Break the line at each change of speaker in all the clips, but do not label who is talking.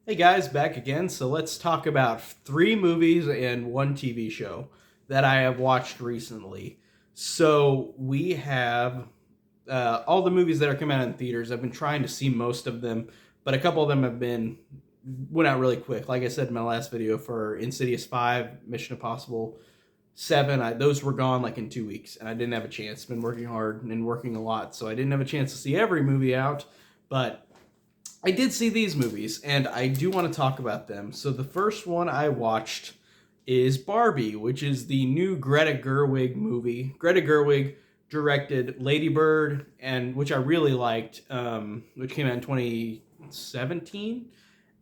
Hey guys, back again. So let's talk about three movies and one TV show that I have watched recently. So we have all the movies that are coming out in theaters. I've been trying to see most of them, but a couple of them went out really quick. Like I said in my last video, for Insidious 5, Mission Impossible 7, those were gone like in 2 weeks, and I didn't have a chance. Been working hard and working a lot, so I didn't have a chance to see every movie out, but I did see these movies, and I do want to talk about them. So the first one I watched is Barbie, which is the new Greta Gerwig movie. Greta Gerwig directed Lady Bird, and which I really liked, which came out in 2017,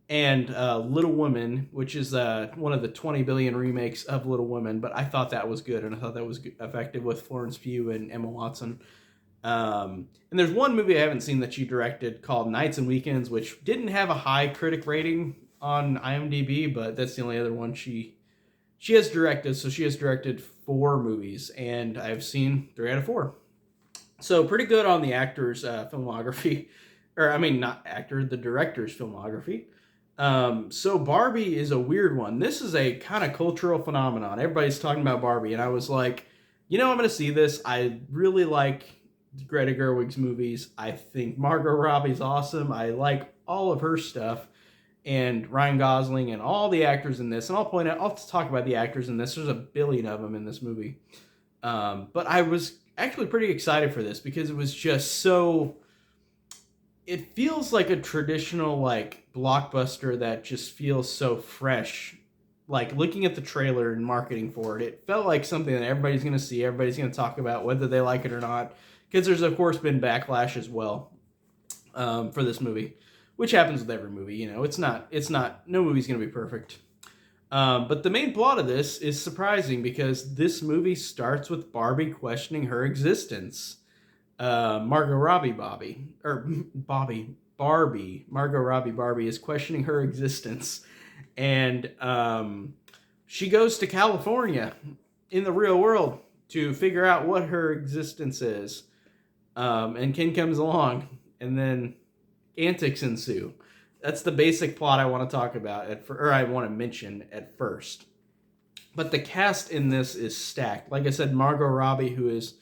and Little Women, which is one of the 20 billion remakes of Little Women. But I thought that was good, and I thought that was effective with Florence Pugh and Emma Watson. And there's one movie I haven't seen that she directed called Nights and Weekends, which didn't have a high critic rating on IMDb, but that's the only other one she has directed. So she has directed 4 movies, and I've seen 3 out of 4. So pretty good on the actor's filmography, or I mean, not actor, the director's filmography. So Barbie is a weird one. This is a kind of cultural phenomenon. Everybody's talking about Barbie, and I was like, I'm going to see this. I really like Greta Gerwig's movies. I think Margot Robbie's awesome. I like all of her stuff, and Ryan Gosling and all the actors in this. And I'll talk about the actors in this. There's a billion of them in this movie. But I was actually pretty excited for this because it was just so. It feels like a traditional like blockbuster that just feels so fresh. Like looking at the trailer and marketing for it, it felt like something that everybody's going to see, everybody's going to talk about, whether they like it or not. Because there's of course been backlash as well for this movie, which happens with every movie. It's not. No movie's going to be perfect. But the main plot of this is surprising because this movie starts with Barbie questioning her existence. Margot Robbie Margot Robbie Barbie is questioning her existence, and she goes to California in the real world to figure out what her existence is. And Ken comes along, and then antics ensue. That's the basic plot I want to talk about or I want to mention at first. But the cast in this is stacked. Like I said, Margot Robbie, who is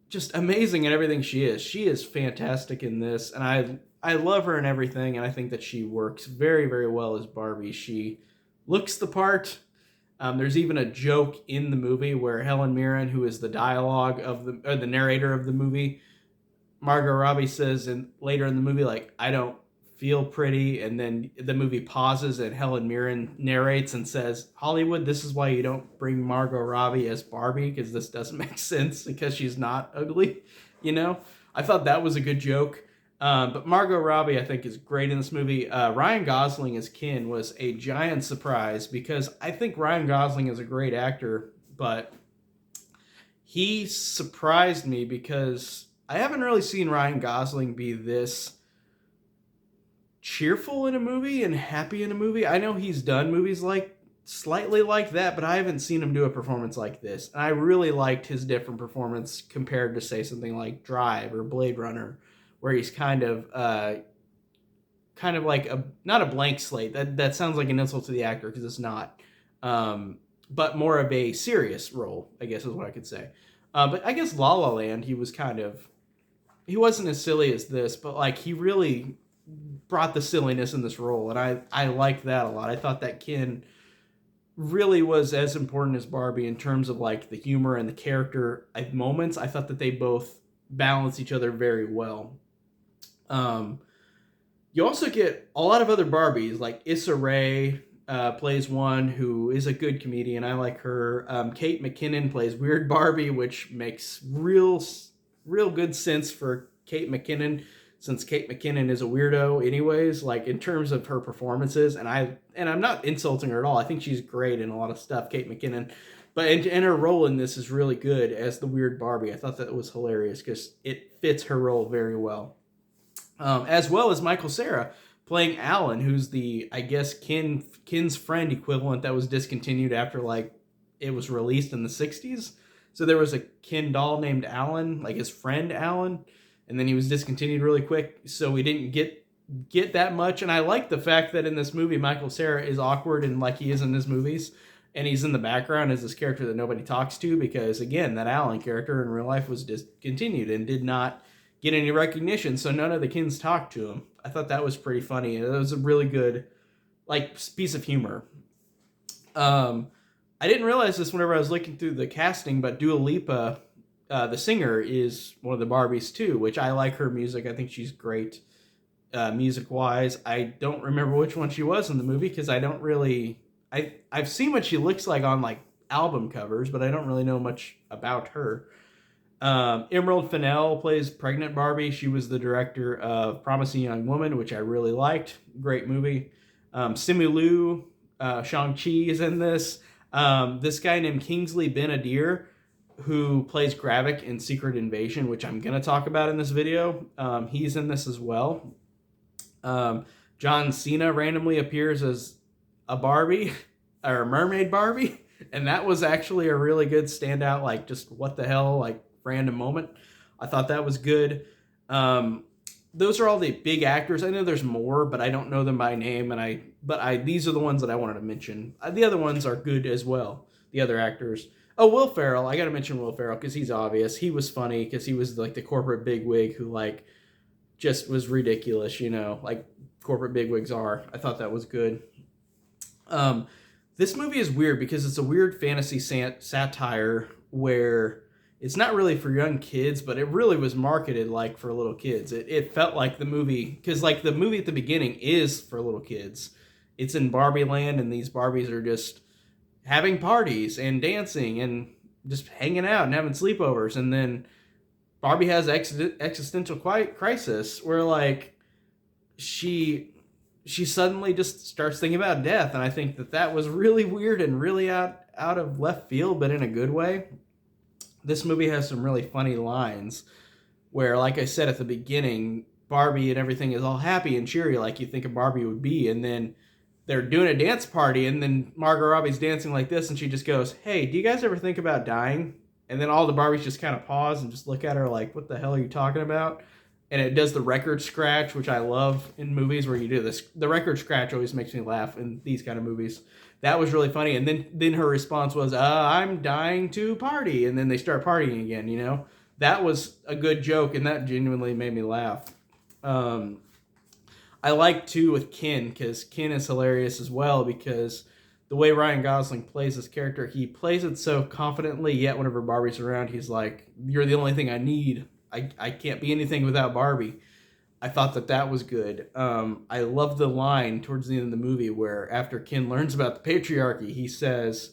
just amazing at everything she is. She is fantastic in this, and I love her in everything, and I think that she works very, very well as Barbie. She looks the part. There's even a joke in the movie where Helen Mirren, who is the dialogue or the narrator of the movie, Margot Robbie says later in the movie, like, I don't feel pretty, and then the movie pauses and Helen Mirren narrates and says, Hollywood, this is why you don't bring Margot Robbie as Barbie, because this doesn't make sense because she's not ugly, I thought that was a good joke. But Margot Robbie, I think, is great in this movie. Ryan Gosling as Ken was a giant surprise because I think Ryan Gosling is a great actor, but he surprised me because I haven't really seen Ryan Gosling be this cheerful in a movie and happy in a movie. I know he's done movies like slightly like that, but I haven't seen him do a performance like this. And I really liked his different performance compared to, say, something like Drive or Blade Runner, where he's kind of like not a blank slate. That sounds like an insult to the actor because it's not. But more of a serious role, I guess is what I could say. But I guess La La Land, he wasn't as silly as this, but like he really brought the silliness in this role, and I liked that a lot. I thought that Ken really was as important as Barbie in terms of like the humor and the character at moments. I thought that they both balance each other very well. You also get a lot of other Barbies, like Issa Rae plays one who is a good comedian. I like her. Kate McKinnon plays Weird Barbie, which makes real good sense for Kate McKinnon, since Kate McKinnon is a weirdo anyways, like in terms of her performances. And I'm not insulting her at all. I think she's great in a lot of stuff, Kate McKinnon. But and her role in this is really good as the weird Barbie. I thought that was hilarious because it fits her role very well. As well as Michael Cera playing Alan, who's the, I guess, Ken's friend equivalent that was discontinued after like it was released in the 60s. So there was a Ken doll named Alan, like his friend Alan, and then he was discontinued really quick. So we didn't get get that much. And I like the fact that in this movie, Michael Cera is awkward and like he is in his movies. And he's in the background as this character that nobody talks to because, again, that Alan character in real life was discontinued and did not get any recognition. So none of the kids talked to him. I thought that was pretty funny. It was a really good, like, piece of humor. I didn't realize this whenever I was looking through the casting, but Dua Lipa, the singer, is one of the Barbies too, which I like her music. I think she's great music-wise. I don't remember which one she was in the movie because I don't really... I've seen what she looks like on like album covers, but I don't really know much about her. Emerald Fennell plays pregnant Barbie. She was the director of Promising Young Woman, which I really liked. Great movie. Simu Liu, Shang-Chi is in this. This guy named Kingsley Ben-Adir, who plays Gravik in Secret Invasion, which I'm going to talk about in this video. He's in this as well. John Cena randomly appears as a Barbie, or a mermaid Barbie, and that was actually a really good standout, like, just what the hell, like, random moment. I thought that was good. Those are all the big actors. I know there's more, but I don't know them by name, but these are the ones that I wanted to mention. The other ones are good as well, the other actors. Oh, Will Ferrell. I got to mention Will Ferrell because he's obvious. He was funny because he was like the corporate bigwig who like just was ridiculous, you know, like corporate bigwigs are. I thought that was good. This movie is weird because it's a weird fantasy satire where it's not really for young kids, but it really was marketed like for little kids. It felt like the movie, because like the movie at the beginning is for little kids. It's in Barbie land, and these Barbies are just having parties and dancing and just hanging out and having sleepovers. And then Barbie has existential crisis where like she suddenly just starts thinking about death. And I think that was really weird and really out of left field, but in a good way. This movie has some really funny lines where, like I said at the beginning, Barbie and everything is all happy and cheery like you think a Barbie would be. And then they're doing a dance party, and then Margot Robbie's dancing like this, and she just goes, "Hey, do you guys ever think about dying?" And then all the Barbies just kind of pause and just look at her like, "What the hell are you talking about?" And it does the record scratch, which I love in movies where you do this. The record scratch always makes me laugh in these kind of movies. That was really funny. And then her response was, "I'm dying to party." And then they start partying again, you know? That was a good joke, and that genuinely made me laugh. I like, too, with Ken, because Ken is hilarious as well, because the way Ryan Gosling plays this character, he plays it so confidently, yet whenever Barbie's around, he's like, "You're the only thing I need. I can't be anything without Barbie." I thought that was good. I love the line towards the end of the movie where after Ken learns about the patriarchy, he says,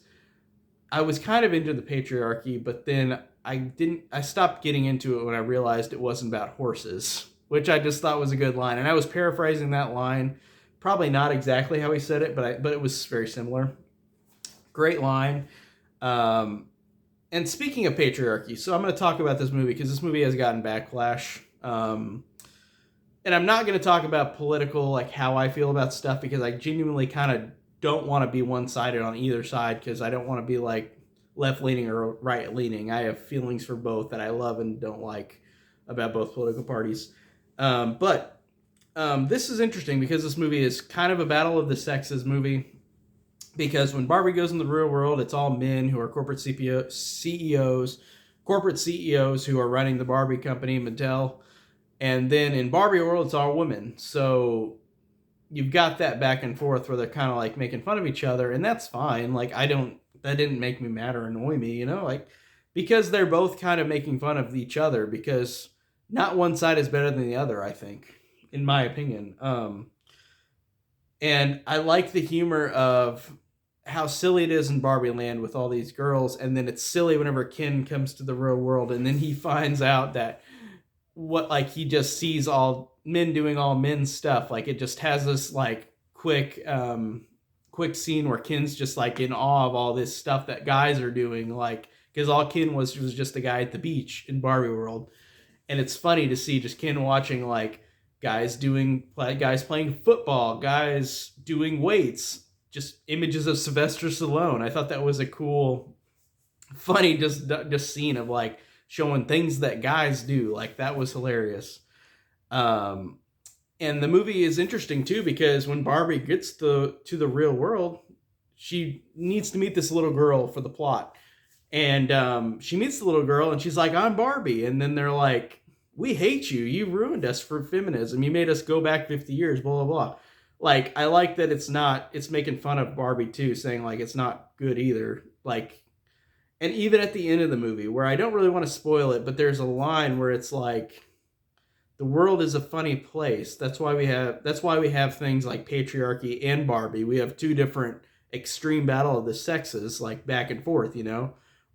"I was kind of into the patriarchy, but then I stopped getting into it when I realized it wasn't about horses," which I just thought was a good line. And I was paraphrasing that line, probably not exactly how he said it, but it was very similar. Great line. And speaking of patriarchy, so I'm going to talk about this movie because this movie has gotten backlash. And I'm not going to talk about political, like how I feel about stuff, because I genuinely kind of don't want to be one-sided on either side, because I don't want to be like left-leaning or right-leaning. I have feelings for both that I love and don't like about both political parties. But this is interesting because this movie is kind of a battle of the sexes movie. Because when Barbie goes in the real world, it's all men who are corporate CEOs who are running the Barbie company, Mattel. And then in Barbie world, it's all women. So you've got that back and forth where they're kind of like making fun of each other, and that's fine. Like, that didn't make me mad or annoy me, you know, like, because they're both kind of making fun of each other, because not one side is better than the other, I think, in my opinion. And I like the humor of how silly it is in Barbie Land with all these girls, and then it's silly whenever Ken comes to the real world, and then he finds out that he just sees all men doing all men's stuff. Like, it just has this like quick scene where Ken's just like in awe of all this stuff that guys are doing, like, because all Ken was just a guy at the beach in Barbie world. And it's funny to see just Ken watching like guys playing football, guys doing weights, just images of Sylvester Stallone. I thought that was a cool, funny just scene of like showing things that guys do. Like, that was hilarious. And the movie is interesting too because when Barbie gets to the real world, she needs to meet this little girl for the plot. And she meets the little girl and she's like, I'm Barbie. And then they're like, we hate you. You ruined us for feminism. You made us go back 50 years, blah, blah, blah. Like, I like that it's making fun of Barbie too, saying like it's not good either. Like, and even at the end of the movie, where I don't really want to spoil it, but there's a line where it's like, the world is a funny place. That's why we have things like patriarchy and Barbie. We have two different extreme battle of the sexes, like back and forth.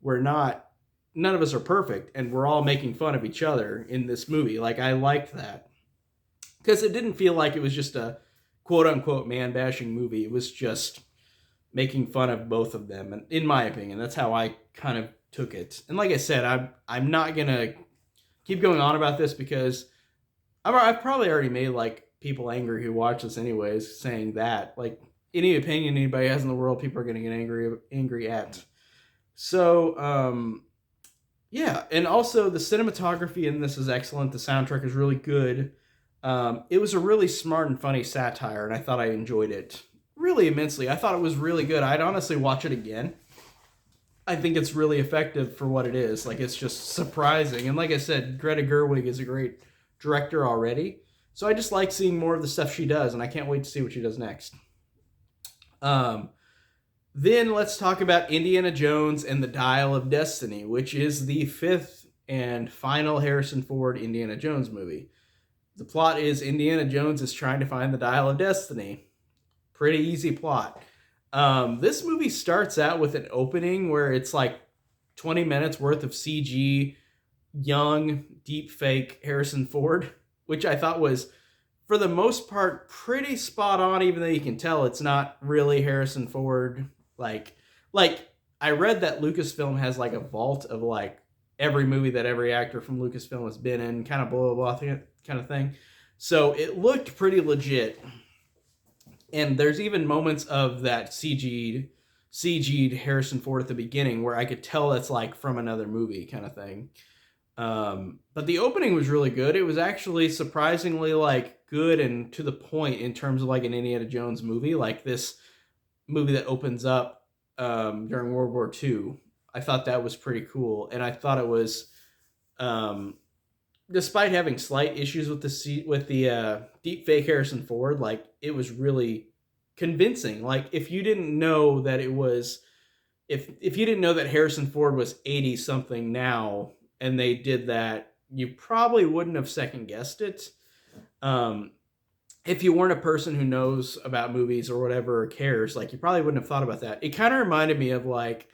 We're not none of us are perfect, and we're all making fun of each other in this movie. Like I liked that because it didn't feel like it was just a quote unquote man bashing movie. It was just making fun of both of them, and in my opinion, that's how I kind of took it. And like I said, I'm not gonna keep going on about this because I've probably already made like people angry who watch this anyways, saying that like any opinion anybody has in the world, people are gonna get angry at. So yeah, and also the cinematography in this is excellent. The soundtrack is really good. It was a really smart and funny satire, and I thought I enjoyed it really immensely. I thought it was really good. I'd honestly watch it again. I think it's really effective for what it is. Like it's just surprising, and like I said, Greta Gerwig is a great director already. So I just like seeing more of the stuff she does, and I can't wait to see what she does next. Um, then let's talk about Indiana Jones and the Dial of Destiny, which is the fifth and final Harrison Ford Indiana Jones movie. The plot is Indiana Jones is trying to find the Dial of Destiny. Pretty easy plot. This movie starts out with an opening where it's like 20 minutes worth of CG, young, deep fake Harrison Ford, which I thought was, for the most part, pretty spot on, even though you can tell it's not really Harrison Ford. Like I read that Lucasfilm has like a vault of like every movie that every actor from Lucasfilm has been in, kind of blah, blah, blah kind of thing. So it looked pretty legit. And there's even moments of that CG'd Harrison Ford at the beginning where I could tell that's like from another movie kind of thing. But the opening was really good. It was actually surprisingly like good and to the point in terms of like an Indiana Jones movie, like this movie that opens up during World War II. I thought that was pretty cool, and I thought it was, despite having slight issues with the deep fake Harrison Ford, like it was really convincing. Like if you didn't know that it was, if you didn't know that Harrison Ford was 80 something now, and they did that, you probably wouldn't have second guessed it. If you weren't a person who knows about movies or whatever or cares, like you probably wouldn't have thought about that. It kind of reminded me of like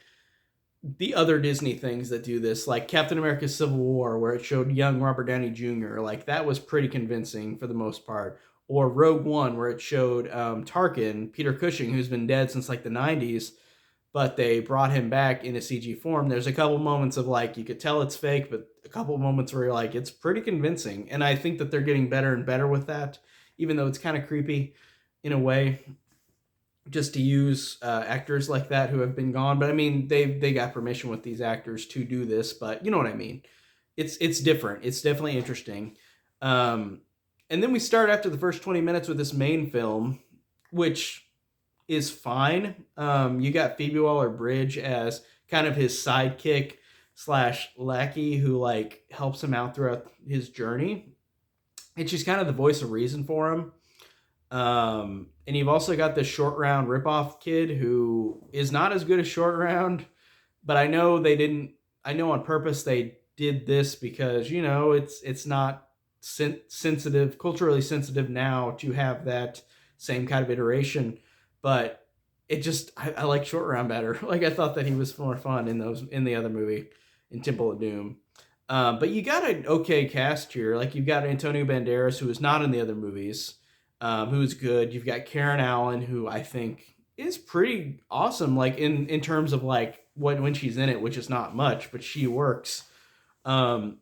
the other Disney things that do this, like Captain America Civil War, where it showed young Robert Downey Jr. Like that was pretty convincing for the most part. Or Rogue One, where it showed Tarkin, Peter Cushing, who's been dead since like the 90s, but they brought him back in a CG form. There's a couple moments of like, you could tell it's fake, but a couple moments where you're like, it's pretty convincing. And I think that they're getting better and better with that, even though it's kind of creepy in a way, just to use actors like that who have been gone. But I mean, they got permission with these actors to do this, but you know what I mean? It's different. It's definitely interesting. And then we start after the first 20 minutes with this main film, which is fine. You got Phoebe Waller-Bridge as kind of his sidekick slash lackey who like helps him out throughout his journey. And she's kind of the voice of reason for him. And you've also got this Short Round ripoff kid who is not as good as Short Round, but I know on purpose they did this because, you know, it's not sensitive, culturally sensitive now to have that same kind of iteration. But it just, I like Short Round better. Like I thought that he was more fun in the other movie, in Temple of Doom. But you got an okay cast here. Like you've got Antonio Banderas, who is not in the other movies, who's good. You've got Karen Allen, who I think is pretty awesome. Like in terms of like when she's in it, which is not much, but she works. John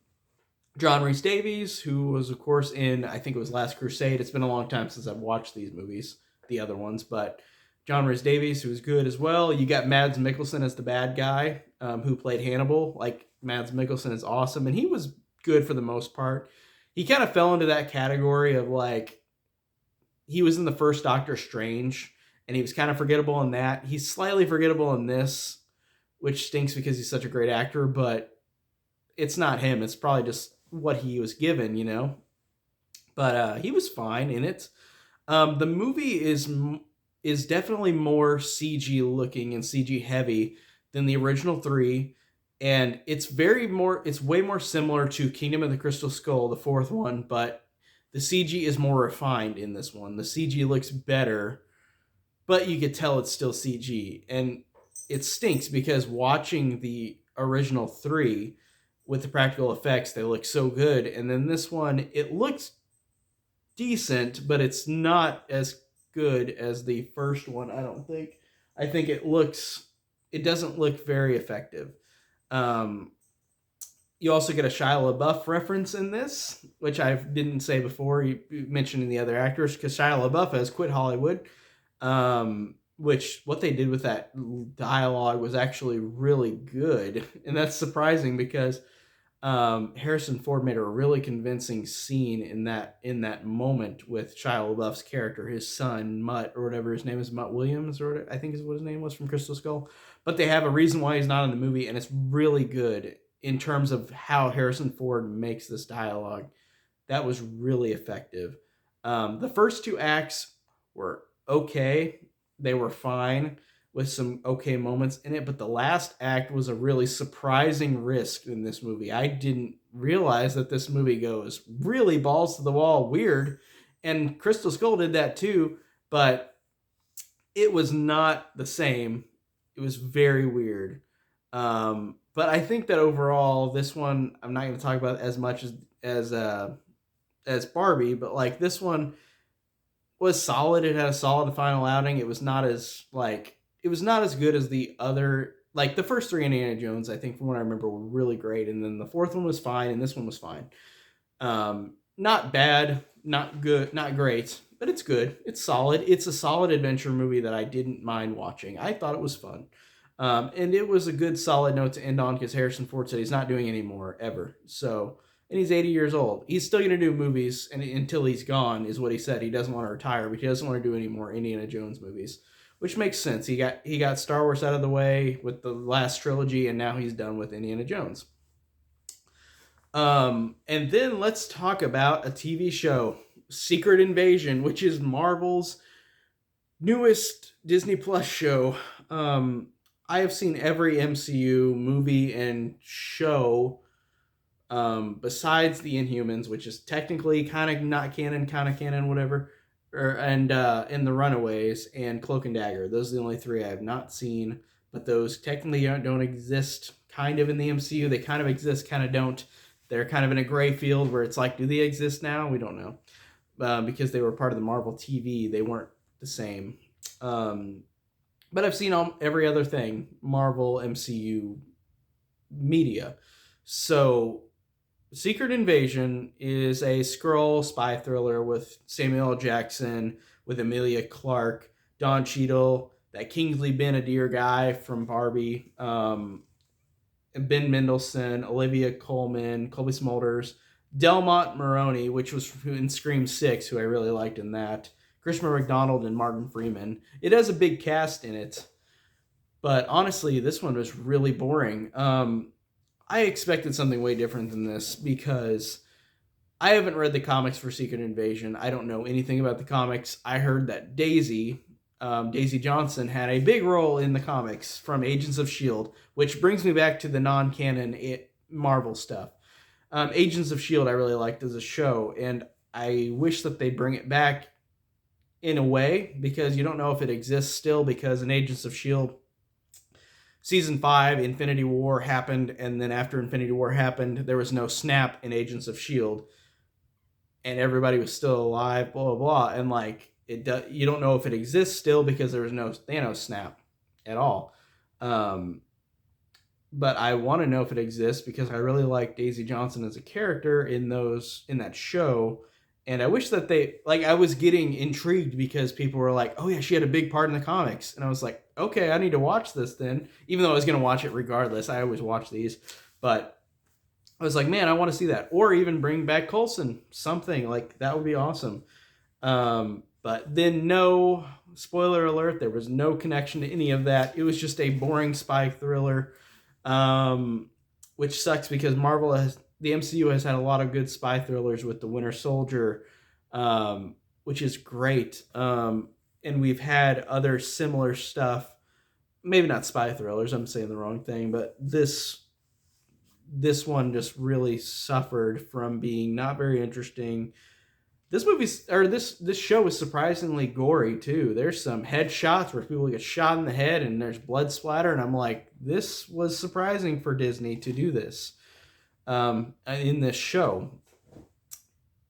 Rhys Davies, who was of course in, I think it was Last Crusade. It's been a long time since I've watched these movies, the other ones, but John Rhys Davies, who's good as well. You got Mads Mikkelsen as the bad guy, who played Hannibal. Like Mads Mikkelsen is awesome, and he was good for the most part. He kind of fell into that category of like he was in the first Doctor Strange, and he was kind of forgettable in that. He's slightly forgettable in this, which stinks because he's such a great actor, but it's not him. It's probably just what he was given, you know. But he was fine in it. The movie is definitely more CG looking and CG heavy than the original three, and it's way more similar to Kingdom of the Crystal Skull, the fourth one, but the CG is more refined in this one. The CG looks better, but you could tell it's still CG, and it stinks because watching the original three with the practical effects, they look so good, and then this one, it looks decent, but it's not as good as the first one, I don't think. I think it doesn't look very effective. Um, you also get a Shia LaBeouf reference in this, which I didn't say before. You mentioned in the other actors, because Shia LaBeouf has quit Hollywood. Which what they did with that dialogue was actually really good, and that's surprising because Harrison Ford made a really convincing scene in that moment with Shia LaBeouf's character, his son Mutt, or whatever his name is, Mutt Williams, or whatever, I think is what his name was, from Crystal Skull. But they have a reason why he's not in the movie, and it's really good in terms of how Harrison Ford makes this dialogue. That was really effective. The first two acts were okay; they were fine with some okay moments in it, but the last act was a really surprising risk in this movie. I didn't realize that this movie goes really balls to the wall weird, and Crystal Skull did that too, but it was not the same. It was very weird. But I think that overall, this one I'm not going to talk about as much as Barbie, but like this one was solid. It had a solid final outing. It was not as good as the other, like the first three Indiana Jones, I think from what I remember, were really great, and then the fourth one was fine, and this one was fine. Not bad, not good, not great, but it's good. It's solid. It's a solid adventure movie that I didn't mind watching. I thought it was fun. And it was a good solid note to end on because Harrison Ford said he's not doing any more ever. So, and he's 80 years old. He's still going to do movies and until he's gone, is what he said. He doesn't want to retire, but he doesn't want to do any more Indiana Jones movies, which makes sense. He got Star Wars out of the way with the last trilogy, and now he's done with Indiana Jones. And then let's talk about a TV show, Secret Invasion, which is Marvel's newest Disney Plus show. I have seen every MCU movie and show besides the Inhumans, which is technically kind of not canon, kind of canon, whatever, and the Runaways and Cloak and Dagger. Those are the only three I have not seen, but those technically don't exist kind of in the MCU. They kind of exist, kind of don't. They're kind of in a gray field where it's like, do they exist now? We don't know. Because they were part of the Marvel TV, they weren't the same. But I've seen every other thing, Marvel, MCU, media. So, Secret Invasion is a Skrull spy thriller with Samuel L. Jackson, with Emilia Clarke, Don Cheadle, that Kingsley Ben-Adir guy from Barbie, Ben Mendelsohn, Olivia Colman, Colby Smulders, Delmont Maroney, which was in Scream 6, who I really liked in that, Christopher McDonald, and Martin Freeman. It has a big cast in it, but honestly, this one was really boring. I expected something way different than this because I haven't read the comics for Secret Invasion. I don't know anything about the comics. I heard that Daisy Johnson had a big role in the comics from Agents of S.H.I.E.L.D., which brings me back to the non-canon Marvel stuff. Agents of S.H.I.E.L.D. I really liked as a show, and I wish that they bring it back in a way, because you don't know if it exists still, because in Agents of S.H.I.E.L.D., Season 5, Infinity War happened, and then after Infinity War happened, there was no snap in Agents of S.H.I.E.L.D., and everybody was still alive, blah, blah, blah, and like, you don't know if it exists still because there was no Thanos snap at all. But I want to know if it exists because I really like Daisy Johnson as a character in that show. And I wish that I was getting intrigued because people were like, oh yeah, she had a big part in the comics. And I was like, okay, I need to watch this then. Even though I was going to watch it regardless. I always watch these. But I was like, man, I want to see that. Or even bring back Coulson. Something like that would be awesome. But then, no, spoiler alert, there was no connection to any of that. It was just a boring spy thriller, um, which sucks because the MCU has had a lot of good spy thrillers with The Winter Soldier, which is great. And we've had other similar stuff. Maybe not spy thrillers. I'm saying the wrong thing, but this one just really suffered from being not very interesting. This show is surprisingly gory too. There's some headshots where people get shot in the head and there's blood splatter, and I'm like, this was surprising for Disney to do this in this show.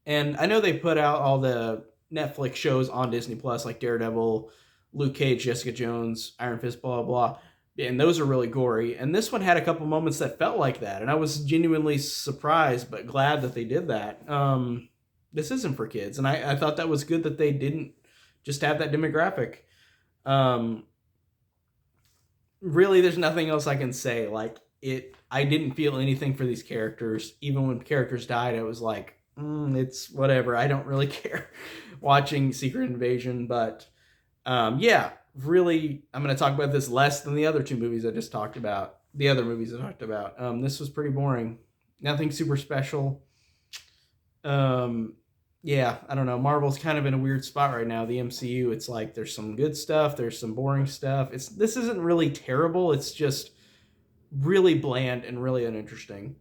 And I know they put out all the Netflix shows on Disney Plus, like Daredevil, Luke Cage, Jessica Jones, Iron Fist, blah blah blah, and those are really gory. And this one had a couple moments that felt like that, and I was genuinely surprised, but glad that they did that. This isn't for kids, and I thought that was good that they didn't just have that demographic. Um, Really, there's nothing else I can say. Like it, I didn't feel anything for these characters. Even when characters died, I was like, it's whatever. I don't really care. Watching Secret Invasion, but yeah, really, I'm going to talk about this less than the other two movies I just talked about. The other movies I talked about. This was pretty boring. Nothing super special. Yeah, I don't know. Marvel's kind of in a weird spot right now. The MCU, it's like there's some good stuff, there's some boring stuff. This isn't really terrible. It's just really bland and really uninteresting,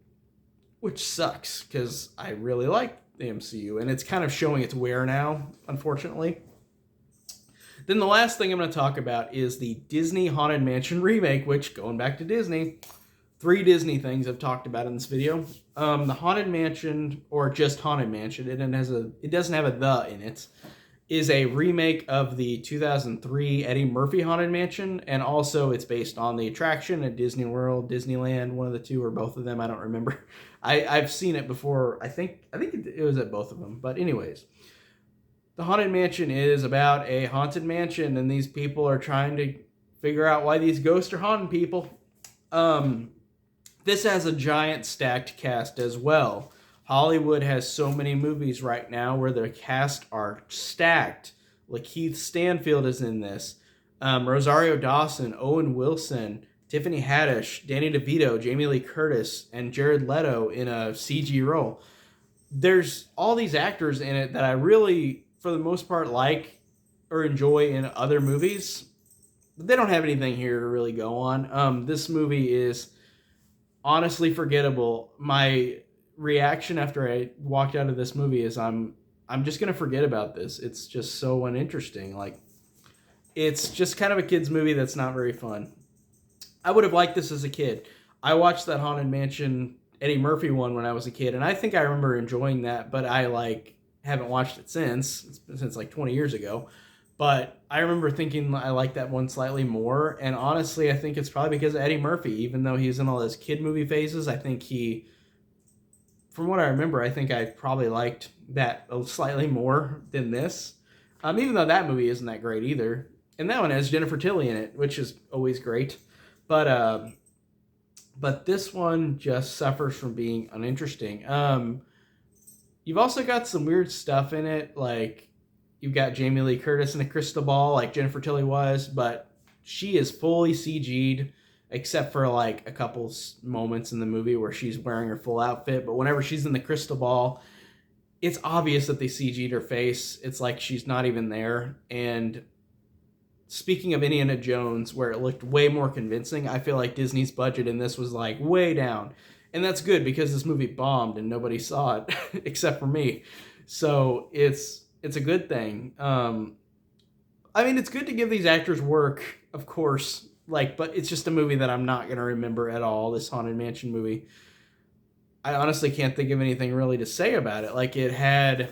which sucks because I really like the MCU and it's kind of showing its wear now, unfortunately. Then the last thing I'm going to talk about is the Disney Haunted Mansion remake, which, going back to Disney, 3 Disney things I've talked about in this video. The Haunted Mansion, or just Haunted Mansion, it doesn't have a "the" in it, is a remake of the 2003 Eddie Murphy Haunted Mansion, and also it's based on the attraction at Disney World, Disneyland, one of the two, or both of them, I don't remember. I've seen it before, I think it was at both of them, but anyways. The Haunted Mansion is about a haunted mansion, and these people are trying to figure out why these ghosts are haunting people. This has a giant stacked cast as well. Hollywood has so many movies right now where their cast are stacked. Lakeith Stanfield is in this. Rosario Dawson, Owen Wilson, Tiffany Haddish, Danny DeVito, Jamie Lee Curtis, and Jared Leto in a CG role. There's all these actors in it that I really, for the most part, like or enjoy in other movies. But they don't have anything here to really go on. This movie is honestly forgettable. My reaction after I walked out of this movie is I'm just gonna forget about this. It's just so uninteresting. Like, it's just kind of a kid's movie that's not very fun. I would have liked this as a kid. I watched that Haunted Mansion Eddie Murphy one when I was a kid, and I think I remember enjoying that, but I haven't watched it since like 20 years ago. But I remember thinking I liked that one slightly more, and honestly, I think it's probably because of Eddie Murphy. Even though he's in all those kid movie phases, I think from what I remember, I think I probably liked that slightly more than this. Even though that movie isn't that great either. And that one has Jennifer Tilly in it, which is always great. But this one just suffers from being uninteresting. You've also got some weird stuff in it, like you've got Jamie Lee Curtis in a crystal ball, like Jennifer Tilly was, but she is fully CG'd, except for like a couple moments in the movie where she's wearing her full outfit. But whenever she's in the crystal ball, it's obvious that they CG'd her face. It's like she's not even there. And speaking of Indiana Jones, where it looked way more convincing, I feel like Disney's budget in this was like way down. And that's good because this movie bombed and nobody saw it except for me. So it's a good thing. I mean, it's good to give these actors work, of course, but it's just a movie that I'm not going to remember at all, this Haunted Mansion movie. I honestly can't think of anything really to say about it. Like, it had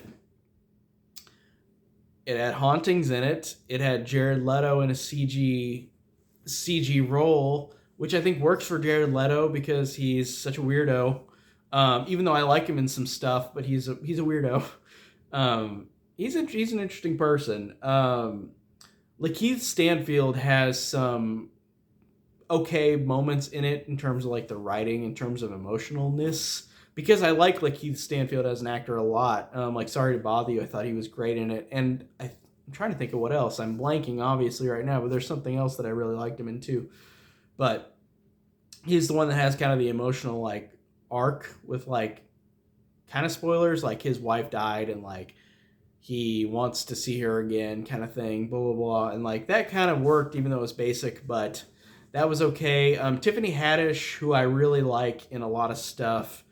hauntings in it. It had Jared Leto in a CG role, which I think works for Jared Leto because he's such a weirdo. Even though I like him in some stuff, but he's a weirdo. He's an interesting person. Lakeith Stanfield has some okay moments in it in terms of like the writing, in terms of emotionalness, because I like Lakeith Stanfield as an actor a lot. Like Sorry to Bother You, I thought he was great in it, and I'm trying to think of what else. I'm blanking obviously right now, but there's something else that I really liked him in too. But he's the one that has kind of the emotional like arc with like kind of spoilers, like his wife died and like he wants to see her again kind of thing, blah blah blah, and like that kind of worked even though it was basic, but that was okay. Tiffany Haddish, who I really like in a lot of stuff,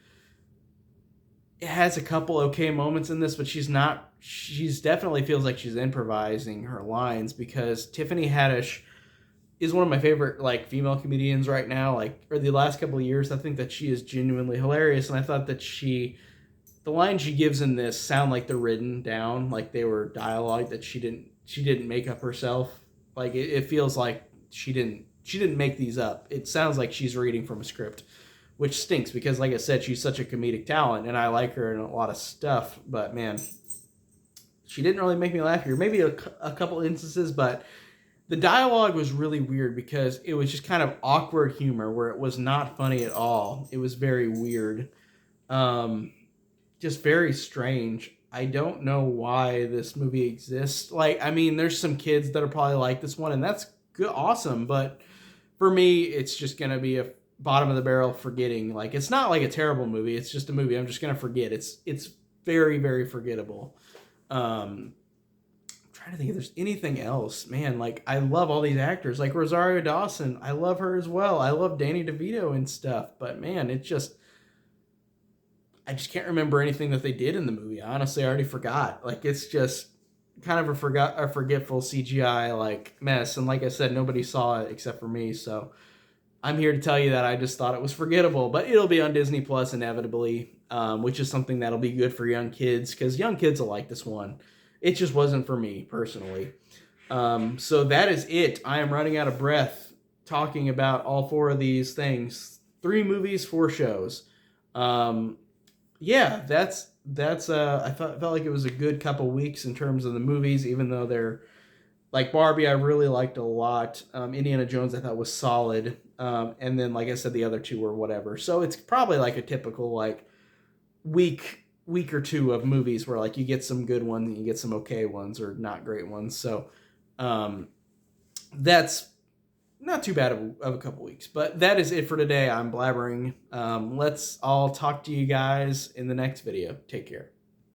it has a couple okay moments in this, but she's definitely feels like she's improvising her lines, because Tiffany Haddish is one of my favorite like female comedians right now, like for the last couple of years. I think that she is genuinely hilarious, and I thought that the lines she gives in this sound like they're written down, like they were dialogue that she didn't make up herself. Like it feels like she didn't make these up. It sounds like she's reading from a script, which stinks because, like I said, she's such a comedic talent, and I like her in a lot of stuff. But man, she didn't really make me laugh here. Maybe a couple instances, but the dialogue was really weird because it was just kind of awkward humor where it was not funny at all. It was very weird. Just very strange. I don't know why this movie exists. Like, I mean, there's some kids that are probably like this one, and that's good, awesome. But for me, it's just gonna be a bottom of the barrel forgetting. Like, it's not like a terrible movie. It's just a movie I'm just gonna forget. It's very very forgettable. I'm trying to think if there's anything else. Man, like I love all these actors. Like Rosario Dawson, I love her as well. I love Danny DeVito and stuff. But man, I just can't remember anything that they did in the movie. Honestly, I already forgot. Like it's just kind of a forgetful CGI like mess. And like I said, nobody saw it except for me. So I'm here to tell you that I just thought it was forgettable. But it'll be on Disney Plus inevitably, which is something that'll be good for young kids because young kids will like this one. It just wasn't for me personally. So that is it. I am running out of breath talking about all four of these things. 3 movies, 4 shows. Yeah, I felt like it was a good couple weeks in terms of the movies, even though they're like Barbie, I really liked a lot. Indiana Jones, I thought was solid, and then like I said, the other 2 were whatever. So it's probably like a typical like week or 2 of movies where like you get some good ones and you get some okay ones or not great ones. So that's not too bad of a couple weeks, but that is it for today. I'm blabbering. Let's all talk to you guys in the next video. Take care.